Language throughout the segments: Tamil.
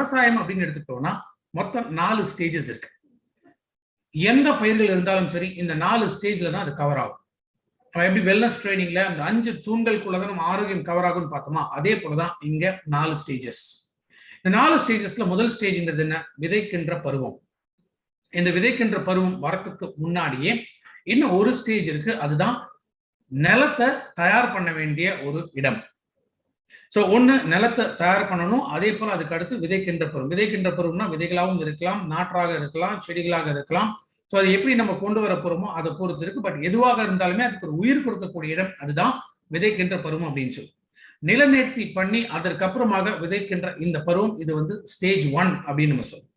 விவசாயம் அப்படின்னு எடுத்துக்கிட்டோம்னா மொத்தம் 4 ஸ்டேஜஸ் இருக்கு. எந்த பயிர்கள் இருந்தாலும் சரி இந்த 4 ஸ்டேஜ்ல தான் அது கவர் ஆகும். எப்படி வெல்னஸ் ட்ரைனிங்ல அந்த 5 தூண்களுக்குள்ளதான் நம்ம ஆரோக்கியம் கவர் ஆகும்னு பார்த்தோமா, அதே போலதான் இங்க 4 ஸ்டேஜஸ். இந்த 4 ஸ்டேஜஸ்ல முதல் ஸ்டேஜ்ங்கிறது என்ன? விதைக்கின்ற பருவம். இந்த விதைக்கின்ற பருவம் வரத்துக்கு முன்னாடியே இன்னும் ஒரு ஸ்டேஜ் இருக்கு, அதுதான் நிலத்தை தயார் பண்ண வேண்டிய ஒரு இடம். ஸோ ஒன்று நிலத்தை தயார் பண்ணணும், அதே போல அதுக்கு அடுத்து விதைக்கின்ற பருவம். விதைக்கின்ற பருவம்னா விதைகளாகவும் இருக்கலாம், நாற்றாக இருக்கலாம், செடிகளாக இருக்கலாம். ஸோ அது எப்படி நம்ம கொண்டு வர போறோமோ அதை பொறுத்து இருக்கு. பட் எதுவாக இருந்தாலுமே அதுக்கு ஒரு உயிர் கொடுக்கக்கூடிய இடம் அதுதான் விதைக்கின்ற பருவம் அப்படின்னு சொல்லி நிலநேர்த்தி பண்ணி அதற்கப்புறமாக விதைக்கின்ற இந்த பருவம் இது வந்து ஸ்டேஜ் 1 அப்படின்னு நம்ம சொல்லுவோம்.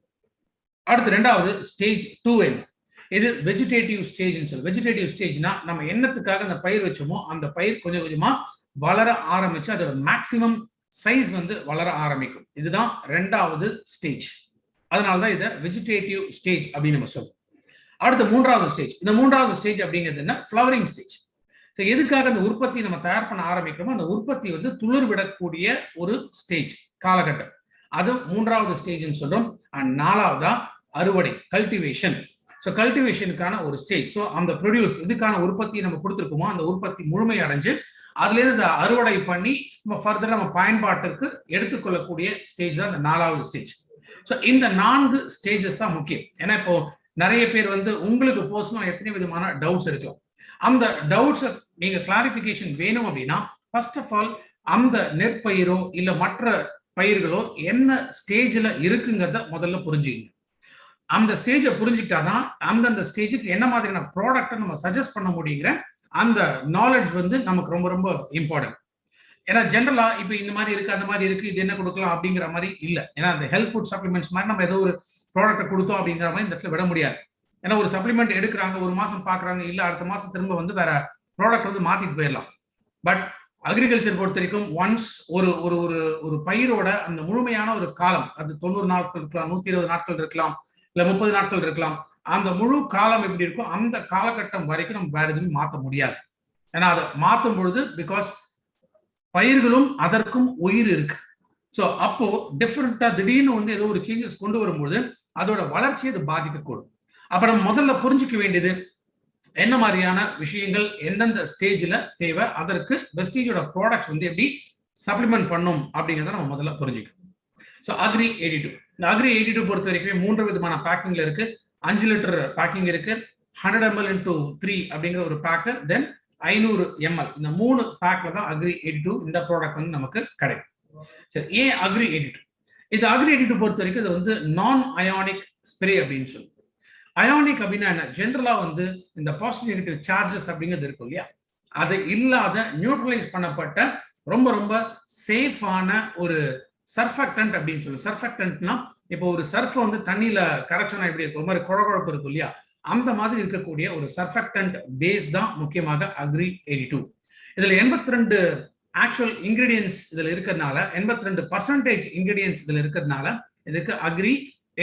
அடுத்து ரெண்டாவது ஸ்டேஜ் 2 என்ன? இது வெஜிடேட்டிவ் ஸ்டேஜ்னு சொல்லு. வெஜிடேட்டிவ் ஸ்டேஜ்னா நம்ம என்னத்துக்காக அந்த பயிர் வச்சோமோ அந்த பயிர் கொஞ்சம் கொஞ்சமா வளர ஆரம்பிச்சு அதோட மேக்சிமம் சைஸ் வந்து வளர ஆரம்பிக்கும். இதுதான் ரெண்டாவது ஸ்டேஜ். அதனாலதான் இதை வெஜிடேட்டிவ் ஸ்டேஜ் அப்படின்னு நம்ம சொல்லுவோம். அடுத்து மூன்றாவது ஸ்டேஜ். இந்த மூன்றாவது ஸ்டேஜ் அப்படிங்கிறது என்ன? Flowering stage. எதுக்காக அந்த உற்பத்தி நம்ம தயார் பண்ண ஆரம்பிக்கிறோமோ அந்த உற்பத்தி வந்து துளிர் விடக்கூடிய ஒரு ஸ்டேஜ் காலகட்டம், அது மூன்றாவது ஸ்டேஜ்னு சொல்றோம். அண்ட் நாலாவதா அறுவடை, கல்டிவேஷன். ஸோ கல்டிவேஷனுக்கான ஒரு ஸ்டேஜ். ஸோ அந்த ப்ரொடியூஸ் இதுக்கான உற்பத்தி நம்ம கொடுத்துருக்கோமோ அந்த உற்பத்தி முழுமை அடைஞ்சு அதுலேருந்து அறுவடை பண்ணி நம்ம ஃபர்தர் நம்ம பயன்பாட்டிற்கு எடுத்துக்கொள்ளக்கூடிய ஸ்டேஜ் தான் இந்த நாலாவது ஸ்டேஜ். ஸோ இந்த 4 ஸ்டேஜஸ் தான் முக்கியம். ஏன்னா இப்போ நிறைய பேர் வந்து உங்களுக்கு பர்சனலா எத்தனை விதமான டவுட்ஸ் இருக்கலாம். அந்த டவுட்ஸை நீங்க கிளாரிஃபிகேஷன் வேணும் அப்படின்னா ஃபர்ஸ்ட் ஆஃப் ஆல் அந்த நெற்பயிரோ இல்ல மற்ற பயிர்களோ என்ன ஸ்டேஜ்ல இருக்குங்கிறத முதல்ல புரிஞ்சுக்கங்க. அந்த ஸ்டேஜை புரிஞ்சுக்கிட்டாதான் அந்தந்த ஸ்டேஜுக்கு என்ன மாதிரியான ப்ராடக்டை நம்ம சஜஸ்ட் பண்ண முடியுங்கிற அந்த நாலேஜ் வந்து நமக்கு ரொம்ப ரொம்ப இம்பார்ட்டன்ட். ஏன்னா ஜென்ரலா இப்போ இந்த மாதிரி இருக்கு அந்த மாதிரி இருக்கு இது என்ன கொடுக்கலாம் அப்படிங்கிற மாதிரி இல்லை. ஏன்னா அந்த ஹெல்த் ஃபுட் சப்ளிமெண்ட்ஸ் மாதிரி நம்ம ஏதோ ஒரு ப்ராடக்ட்டை கொடுத்தோம் அப்படிங்கிற மாதிரி இந்த இடத்துல விட முடியாது. ஏன்னா ஒரு சப்ளிமெண்ட் எடுக்கிறாங்க, ஒரு மாசம் பாக்குறாங்க, இல்ல அடுத்த மாசம் திரும்ப வந்து வேற ப்ராடக்ட் வந்து மாத்திட்டு போயிடலாம். பட் அக்ரிகல்ச்சர் பொறுத்த வரைக்கும் ஒன்ஸ் ஒரு ஒரு ஒரு ஒரு பயிரோட அந்த முழுமையான ஒரு காலம், அது 90 நாட்கள் இருக்கலாம், 120 நாட்கள் இருக்கலாம், இல்ல 30 நாட்கள் இருக்கலாம். அந்த முழு காலம் எப்படி இருக்கும் அந்த காலகட்டம் வரைக்கும் நம்ம வேற எதுவும் மாற்ற முடியாது. ஏன்னா அதை மாற்றும் பொழுது பிகாஸ் பயிர்களும் அதற்கும் உயிர் இருக்கு. ஸோ அப்போ டிஃப்ரெண்டா திடீர்னு வந்து ஏதோ ஒரு சேஞ்சஸ் கொண்டு வரும்போது அதோட வளர்ச்சியை அது பாதிக்கக்கூடும். அப்ப நம்ம முதல்ல புரிஞ்சுக்க வேண்டியது என்ன மாதிரியான விஷயங்கள் எந்தெந்த ஸ்டேஜ்ல தேவை, அதற்கு வெஸ்டீஜோட ப்ராடக்ட்ஸ் வந்து எப்படி சப்ளிமெண்ட் பண்ணும் அப்படிங்கிறத நம்ம முதல்ல புரிஞ்சுக்கணும். ஸோ அக்ரி 82 இந்த அக்ரி 82 பொறுத்த வரைக்கும் 3 விதமான பேக்கிங்ல இருக்கு. 5 லிட்டர் பேக்கிங் இருக்கு, 100 ml into 3 அப்படிங்கிற ஒரு பேக்கு, தென் 500 ml. இந்த 3 பேக்ல தான் அக்ரி 82 இந்த ப்ராடக்ட் வந்து நமக்கு கிடைக்கும். சரி, ஏன் அக்ரி 82? இது அக்ரி 82 பொறுத்த வரைக்கும் இது வந்து நான் அயானிக் ஸ்ப்ரே அப்படின்னு சொல்லுவோம். அயானிக் அப்படின்னா என்ன? ஜென்ரலா வந்து இந்த பாசிட்டிவ் நெகட்டிவ் சார்ஜஸ் அப்படிங்கிறது இருக்கும் இல்லையா, அது இல்லாத நியூட்ரலைஸ் பண்ணப்பட்ட ரொம்ப ரொம்ப சேஃபான ஒரு சர்ஃபெக்டன்ட் அப்படின்னு சொல்லுவோம். சர்ஃபெக்டன்ட்னா இப்போ ஒரு சர்ஃப் வந்து தண்ணியில கரைச்சோன்னா எப்படி இருக்கும், ஒரு மாதிரி குழகுழப்பு இருக்கும் இல்லையா, அந்த மாதிரி இருக்கக்கூடிய ஒரு சர்ஃபெக்டன்ட் பேஸ் தான் முக்கியமாக அக்ரி 82. இதுல 82 ஆக்சுவல் இன்கிரீடியன்ஸ் இதுல இருக்கிறதுனால, 82% இன்கிரீடியன்ஸ் இதுல இருக்கிறதுனால இதுக்கு அக்ரி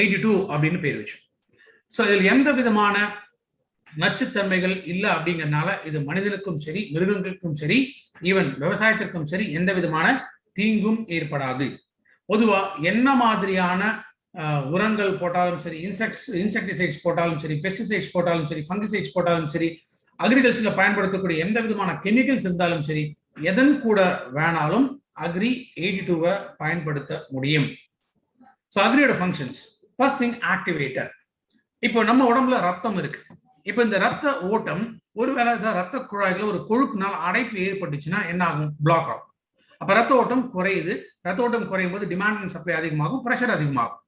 82 அப்படின்னு பேர் வச்சு. ஸோ இதில் எந்த விதமான நச்சுத்தன்மைகள் இல்லை அப்படிங்கிறதுனால இது மனிதனுக்கும் சரி, மிருகங்களுக்கும் சரி, ஈவன் விவசாயத்திற்கும் சரி எந்த விதமான தீங்கும் ஏற்படாது. பொதுவா என்ன மாதிரியான உரங்கள் போட்டாலும் சரி, இன்செக்டிசைட்ஸ் போட்டாலும் சரி, பெஸ்டிசைட்ஸ் போட்டாலும் சரி, ஃபங்கிசைட்ஸ் போட்டாலும் சரி, அக்ரிகல்ச்சர்ல பயன்படுத்தக்கூடிய எந்த விதமான கெமிக்கல்ஸ் இருந்தாலும் சரி, எதன் கூட வேணாலும் அக்ரி 82 பயன்படுத்த முடியும். ஸோ அக்ரியோட ஃபங்க்ஷன்ஸ், ஃபர்ஸ்ட் திங் ஆக்டிவேட்டர். இப்போ நம்ம உடம்புல ரத்தம் இருக்கு. இப்போ இந்த ரத்த ஓட்டம் ஒருவேளை ரத்த குழாய்கள் ஒரு கொழுப்புனால அடைப்பு ஏற்பட்டுச்சுன்னா என்ன ஆகும்? பிளாக் ஆகும். அப்ப ரத்த ஓட்டம் குறையுது. ரத்த ஓட்டம் குறையும் போது டிமாண்ட் அண்ட் சப்ளை அதிகமாகும், ப்ரெஷர் அதிகமாகும்.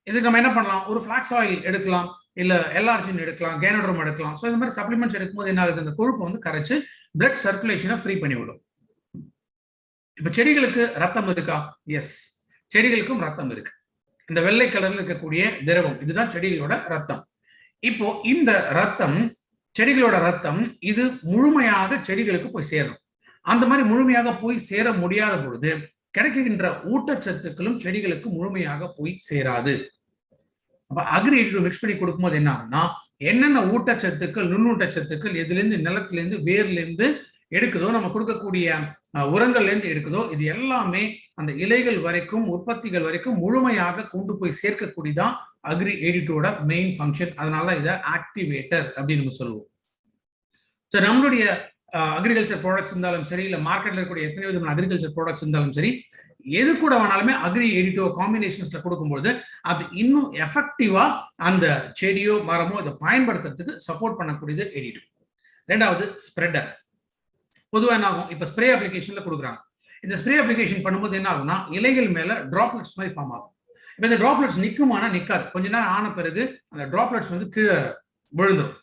இதுக்கு நம்ம என்ன பண்ணலாம்? ஒரு ஃபிளாக்ஸ் ஆயில் எடுக்கலாம், இல்ல எல்ஆர்ஜின் எடுக்கலாம், கேனோட்ரோம் எடுக்கலாம். ஸோ இந்த மாதிரி சப்ளிமெண்ட்ஸ் எடுக்கும்போது என்ன ஆகுது? இந்த கொழுப்பு வந்து கரைச்சு பிளட் சர்க்குலேஷனை ஃப்ரீ பண்ணிவிடும். இப்ப செடிகளுக்கு ரத்தம் இருக்கா? எஸ், செடிகளுக்கும் ரத்தம் இருக்கு. இந்த வெள்ளை கலர்ல இருக்கக்கூடிய திரவம் இதுதான் செடிகளோட ரத்தம். இப்போ இந்த ரத்தம், செடிகளோட ரத்தம், இது முழுமையாக செடிகளுக்கு போய் சேரணும். அந்த மாதிரி முழுமையாக போய் சேர முடியாத பொழுது கிடைக்கின்ற ஊட்டச்சத்துக்களும் செடிகளுக்கு முழுமையாக போய் சேராது. அப்ப அக்ரி 82 மிக்ஸ் பண்ணி கொடுக்கும்போது என்ன ஆகும்னா, என்னென்ன ஊட்டச்சத்துக்கள், நுண்ணூட்டச்சத்துக்கள் எதுலேருந்து, நிலத்திலேருந்து, வேர்லேருந்து எடுக்குதோ, நம்ம கொடுக்கக்கூடிய உரங்கள்ல இருந்து எடுக்குதோ, இது எல்லாமே அந்த இலைகள் வரைக்கும், உற்பத்திகள் வரைக்கும் முழுமையாக கொண்டு போய் சேர்க்கக்கூடியதான் அக்ரி 82 மெயின் ஃபங்க்ஷன். அதனால இதை ஆக்டிவேட்டர் அப்படின்னு நம்ம சொல்லுவோம். ஸோ நம்மளுடைய அக்ரிகல்ச்சர் ப்ராடக்ட்ஸ் இருந்தாலும் சரி, இல்லை மார்க்கெட்ல இருக்கக்கூடிய எத்தனை விதமான அக்ரிகல்ச்சர் ப்ராடக்ட்ஸ் இருந்தாலும் சரி, எது கூட வேணாலுமே அக்ரி 82 காம்பினேஷன்ஸ்ல கொடுக்கும்போது அது இன்னும் எஃபெக்டிவா அந்த செடியோ மரமோ இதை பயன்படுத்துறதுக்கு சப்போர்ட் பண்ணக்கூடியது 82. ரெண்டாவது ஸ்ப்ரெடர். பொதுவாக என்ன ஆகும், இப்போ ஸ்ப்ரே அப்ளிகேஷன்ல கொடுக்குறாங்க. இந்த ஸ்ப்ரே அப்ளிகேஷன் பண்ணும்போது என்ன ஆகும்னா, இலைகள் மேல டிராப்லெட்ஸ் மாதிரி ஃபார்ம் ஆகும். இப்போ இந்த டிராப்லெட்ஸ் நிற்குமானா நிற்காது. கொஞ்ச நேரம் ஆன பிறகு அந்த டிராப்லெட்ஸ் வந்து கீழே விழுந்துடும்.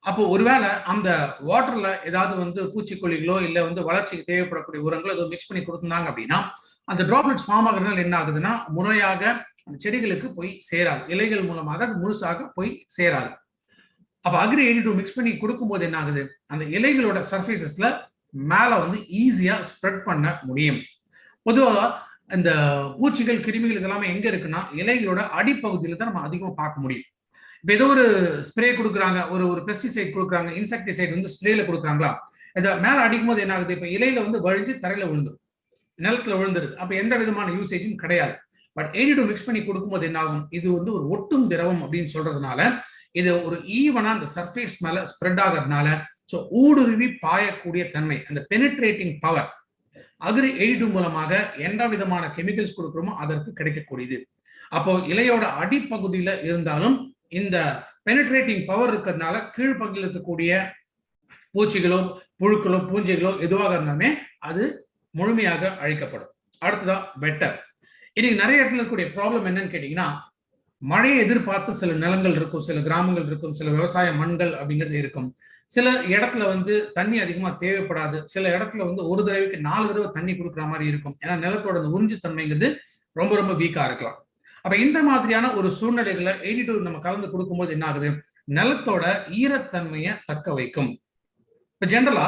அப்போ ஒருவேளை அந்த வாட்டர்ல ஏதாவது வந்து பூச்சிக்கொல்லிகளோ இல்லை வந்து வளர்ச்சிக்கு தேவைப்படக்கூடிய உரங்களோ ஏதோ மிக்ஸ் பண்ணி கொடுத்துருந்தாங்க அப்படின்னா, அந்த டிராப்லெட்ஸ் ஃபார்ம் ஆகுறதுனால என்ன ஆகுதுன்னா, முறையாக அந்த செடிகளுக்கு போய் சேராது. இலைகள் மூலமாக அது முழுசாக போய் சேராது. அப்ப அக்ரி 82 மிக்ஸ் பண்ணி கொடுக்கும்போது என்ன ஆகுது, அந்த இலைகளோட சர்ஃபேசஸ்ல மேல வந்து ஈஸியா ஸ்ப்ரெட் பண்ண முடியும். பொதுவாக இந்த பூச்சிகள், கிருமிகள் இதெல்லாமே எங்க இருக்குன்னா, இலைகளோட அடிப்பகுதியில தான் நம்ம அதிகமாக பார்க்க முடியும். இப்போ ஏதோ ஒரு ஸ்ப்ரே கொடுக்குறாங்க, ஒரு பெஸ்டிசைட் கொடுக்குறாங்க, இன்செக்டிசைட் வந்து ஸ்ப்ரேல கொடுக்குறாங்களா, இதை மேல அடிக்கும் போது என்ன ஆகுது, இப்போ இலையில வந்து வழிஞ்சு தரையில விழுந்துடும், நிலத்துல விழுந்துருது. அப்ப எந்த விதமான யூசேஜும் கிடையாது. பட் 82 மிக்ஸ் பண்ணி கொடுக்கும்போது என்ன ஆகும், இது வந்து ஒரு ஒட்டும் திரவம் அப்படின்னு சொல்றதுனால இது ஒரு ஈவனா அந்த சர்ஃபேஸ் மேல ஸ்ப்ரெட் ஆகிறதுனால ஸோ ஊடுருவி பாயக்கூடிய தன்மை, அந்த பெனிட்ரேட்டிங் பவர் அக்ரி 82 மூலமாக எந்த விதமான கெமிக்கல்ஸ் கொடுக்குறோமோ அதற்கு கிடைக்கக்கூடியது. அப்போ இலையோட அடிப்பகுதியில இருந்தாலும் இந்த பெனிட்ரேட்டிங் பவர் இருக்கிறதுனால கீழ்ப்பகுதியில் இருக்கக்கூடிய பூச்சிகளோ புழுக்களோ பூஞ்சைகளோ எதுவாக இருந்தாலுமே அது முழுமையாக அழிக்கப்படும். அடுத்ததா வெட்டர். இன்னைக்கு நிறைய இடத்துல இருக்கக்கூடிய ப்ராப்ளம் என்னன்னு கேட்டீங்கன்னா, மழையை எதிர்பார்த்து சில நிலங்கள் இருக்கும், சில கிராமங்கள் இருக்கும், சில விவசாய மண்கள் அப்படிங்கிறது இருக்கும். சில இடத்துல வந்து தண்ணி அதிகமா தேவைப்படாது, சில இடத்துல வந்து ஒரு தடவைக்கு 4 தடவை தண்ணி கொடுக்குற மாதிரி இருக்கும். ஏன்னா நிலத்தோட அந்த உறிஞ்சு தன்மைங்கிறது ரொம்ப ரொம்ப வீக்கா இருக்கலாம். அப்ப இந்த மாதிரியான ஒரு சூழ்நிலைகளை 82 நம்ம கலந்து கொடுக்கும்போது என்ன ஆகுது, நிலத்தோட ஈரத்தன்மையை தக்க வைக்கும். இப்ப ஜென்ரலா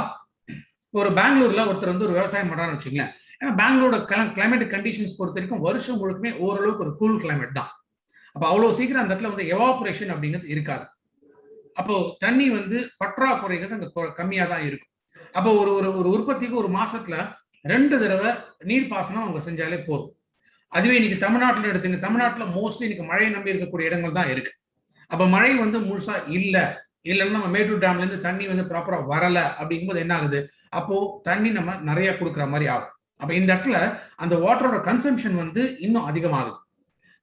ஒரு பெங்களூர்ல ஒருத்தர் வந்து ஒரு விவசாயம் பண்றான்னு வச்சுங்களேன். ஏன்னா பெங்களூரோட கிளைமேட் கண்டிஷன்ஸ் பொறுத்த வரைக்கும் வருஷம் முழுக்குமே ஓரளவுக்கு ஒரு கூல் கிளைமேட் தான். அப்போ அவ்வளவு சீக்கிரம் அந்த இடத்துல வந்து எவாபரேஷன் அப்படிங்கிறது இருக்காது. அப்போ தண்ணி வந்து பற்றாக்குறைங்கிறது அங்க கம்மியா தான் இருக்கும். அப்போ ஒரு ஒரு உற்பத்திக்கு ஒரு மாசத்துல 2 தடவை நீர்ப்பாசனம் அவங்க செஞ்சாலே போதும். அதுவே இன்னைக்கு தமிழ்நாட்டில் எடுத்துங்க, தமிழ்நாட்டில் மோஸ்ட்லி இன்னைக்கு மழையை நம்பி இருக்கக்கூடிய இடங்கள் தான் இருக்கு. அப்ப மழை வந்து முழுசா இல்லைன்னா நம்ம மேட்டூர் டேம்ல இருந்து தண்ணி வந்து ப்ராப்பரா வரல அப்படிங்கும்போது என்ன ஆகுது, அப்போ தண்ணி நம்ம நிறைய கொடுக்குற மாதிரி ஆகும். அப்ப இந்த இடத்துல அந்த வாட்டரோட கன்சம்ஷன் வந்து இன்னும் அதிகமாகுது.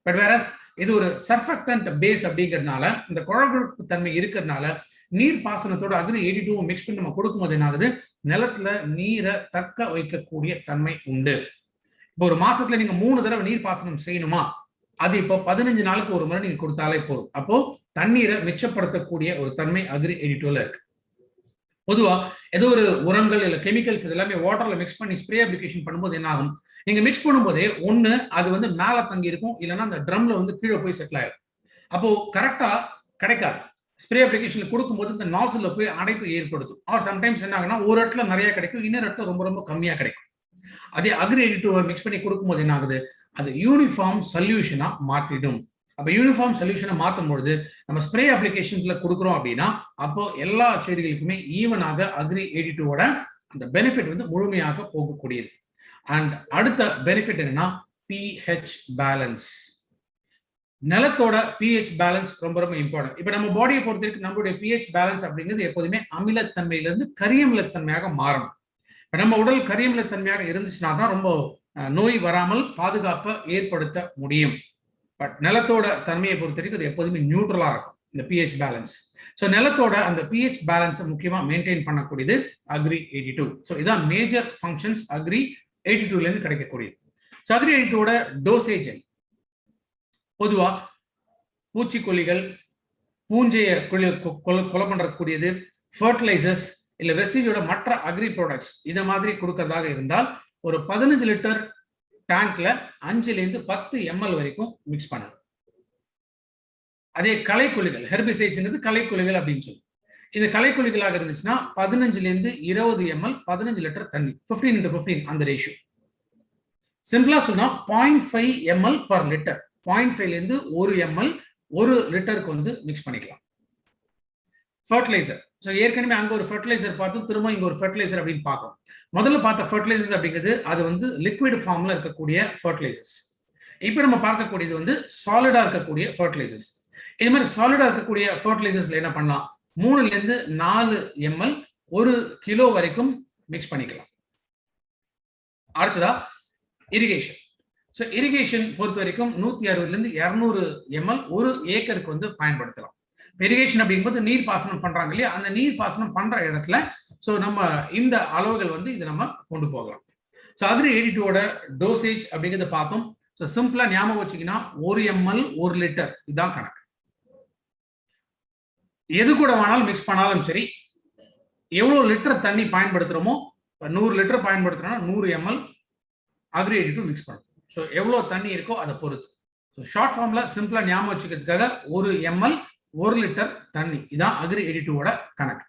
பட் வேறஸ் இது ஒரு சர்ஃபெக்டன்ட் பேஸ் அப்படிங்கிறதுனால, இந்த குழகுழப்பு தன்மை இருக்கிறதுனால நீர் பாசனத்தோட அக்ரி 82 மிக்ஸ் பண்ணி நம்ம கொடுக்கும்போது என்ன ஆகுது, நிலத்துல நீரை தக்க வைக்கக்கூடிய தன்மை உண்டு. இப்போ ஒரு மாசத்துல நீங்க 3 தடவை நீர் பாசனம் செய்யணுமா, அது இப்போ 15 நாளுக்கு ஒரு முறை நீங்க கொடுத்தாலே போதும். அப்போ தண்ணீரை மிச்சப்படுத்தக்கூடிய ஒரு தன்மை அக்ரி 82ல இருக்கு. பொதுவா ஏதோ ஒரு உரங்கள் இல்ல கெமிக்கல்ஸ் எல்லாமே வாட்டர்ல மிக்ஸ் பண்ணி ஸ்ப்ரே அப்ளிகேஷன் பண்ணும்போது என்ன ஆகும், நீங்க மிக்ஸ் பண்ணும்போதே ஒண்ணு அது வந்து மேல தங்கி இருக்கும், இல்லைன்னா அந்த ட்ரம்ல வந்து கீழே போய் செட்டில் ஆயிடும். அப்போ கரெக்டா கிடைக்காது. ஸ்ப்ரே அப்ளிகேஷன்ல கொடுக்கும்போது இந்த நாசில்ல போய் அடைப்பு ஏற்படுத்தும். ஆர் சம்டைம்ஸ் என்ன ஆகுனா, ஒரு இடத்துல நிறைய கிடைக்கும், இன்னொரு இடத்துல ரொம்ப ரொம்ப கம்மியா கிடைக்கும். அதே அக்ரி 82 மிக்ஸ் பண்ணி கொடுக்கும்போது என்ன ஆகுது, அது யூனிஃபார்ம் சொல்யூஷனா மாற்றிடும். அப்ப யூனிஃபார்ம் சொல்யூஷனை மாற்றும் பொழுது நம்ம ஸ்ப்ரே அப்ளிகேஷன்ஸ்ல கொடுக்குறோம் அப்படின்னா, அப்போ எல்லா செடிகளுக்குமே ஈவனாக அக்ரி 82 அந்த பெனிஃபிட் வந்து முழுமையாக போகக்கூடியது. அண்ட் அடுத்த பெனிஃபிட் என்னன்னா, பிஹெச் பேலன்ஸ். நிலத்தோட பிஹெச் பேலன்ஸ் ரொம்ப ரொம்ப இம்பார்ட்டன்ட். இப்ப நம்ம பாடியை பொறுத்த வரைக்கும் நம்மளுடைய பிஹெச் பேலன்ஸ் அப்படிங்கிறது எப்போதுமே அமிலத்தன்மையிலிருந்து கரியமிலத்தன்மையாக மாறணும். இப்ப நம்ம உடல் கரியமிலத்தன்மையாக இருந்துச்சுன்னா தான் ரொம்ப நோய் வராமல் பாதுகாப்பை ஏற்படுத்த முடியும். பட் நிலத்தோட தன்மையை பொறுத்த வரைக்கும் அது எப்போதுமே நியூட்ரலா இருக்கும் இந்த பிஹெச் பேலன்ஸ். ஸோ நிலத்தோட அந்த பிஹெச் பேலன்ஸை முக்கியமா மெயின்டைன் பண்ணக்கூடியது அக்ரி 82. ஸோ இதான் மேஜர் ஃபங்க்ஷன்ஸ் அக்ரி 82ல இருந்து கிடைக்கக்கூடியது. ஸோ அக்ரி 82 டோசேஜ் பொதுவா பூச்சிக்கொல்லிகள், பூஞ்சையை கொலை பண்றக்கூடியது, ஃபர்டிலைசர்ஸ் இல்ல வெஸ்டேஜோட மற்ற அக்ரி ப்ராடக்ட்ஸ் இதை மாதிரி கொடுக்கறதாக இருந்தால் ஒரு 15 லிட்டர் டேங்க்ல 5லேருந்து 10 ml வரைக்கும் மிக்ஸ் பண்ணணும். அதே களைக்கொல்லிகள், ஹெர்பிசைட்ஸ்ங்கிறது களைக்கொல்லிகள் அப்படின்னு சொல்லி, இந்த களைக்கொல்லிகளாக இருந்துச்சுன்னா 15லேருந்து 20 ml 15 லிட்டர் தண்ணி, 15:15 அந்த ரேஷியோ. சிம்பிளா சொன்னா 0.5 ml பர் லிட்டர், 0.5லேருந்து 1 ml 1 லிட்டருக்கு வந்து மிக்ஸ் பண்ணிக்கலாம். ஃபர்டிலைசர் ஸோ ஏற்கனவே அங்கே ஒரு ஃபர்டிலைசர் பார்த்தோம், திரும்ப இங்கே ஒரு ஃபர்டிலைசர் அப்படின்னு பார்க்கணும். முதல்ல பார்த்த ஃபர்டிலைசர்ஸ் அப்படிங்கிறது அது வந்து லிக்விட் ஃபார்ம்ல இருக்கக்கூடிய ஃபர்டிலைசர்ஸ். இப்போ நம்ம பார்க்கக்கூடியது வந்து சாலிடா இருக்கக்கூடிய ஃபர்டிலைசர்ஸ். இது மாதிரி சாலிடா இருக்கக்கூடிய ஃபர்டிலைசர்ஸ்ல என்ன பண்ணலாம், 3லேருந்து 4 ml 1 கிலோ வரைக்கும் மிக்ஸ் பண்ணிக்கலாம். அடுத்ததா இரிகேஷன். ஸோ இரிகேஷன் பொறுத்த வரைக்கும் 160லேருந்து 200 ml 1 ஏக்கருக்கு வந்து பயன்படுத்தலாம். இரிகேஷன் அப்படிங்கும்போது நீர் பாசனம் பண்றாங்க இல்லையா, அந்த நீர் பாசனம் பண்ற இடத்துல ஸோ நம்ம இந்த அளவுகள் வந்து இதை நம்ம கொண்டு போகலாம். ஸோ Agri 82ஓட டோசேஜ் அப்படிங்கிறத பார்த்தோம். ஸோ சிம்பிளா ஞாபகம் வச்சுக்கினா 1 ml 1 லிட்டர் இதுதான் கணக்கு. எது கூட வேணாலும் மிக்ஸ் பண்ணாலும் சரி, எவ்வளவு லிட்டர் தண்ணி பயன்படுத்துறோமோ, 100 லிட்டர் பயன்படுத்துறோம்னா 100 ml Agri 82 மிக்ஸ் பண்ணும். ஸோ எவ்வளவு தண்ணி இருக்கோ அதை பொறுத்து. ஸோ ஷார்ட் ஃபார்ம்ல சிம்பிளா ஞாபகம் வச்சுக்கிறதுக்காக 1 ml 1 லிட்டர் தண்ணி இதான் Agri 82ஓட கணக்கு.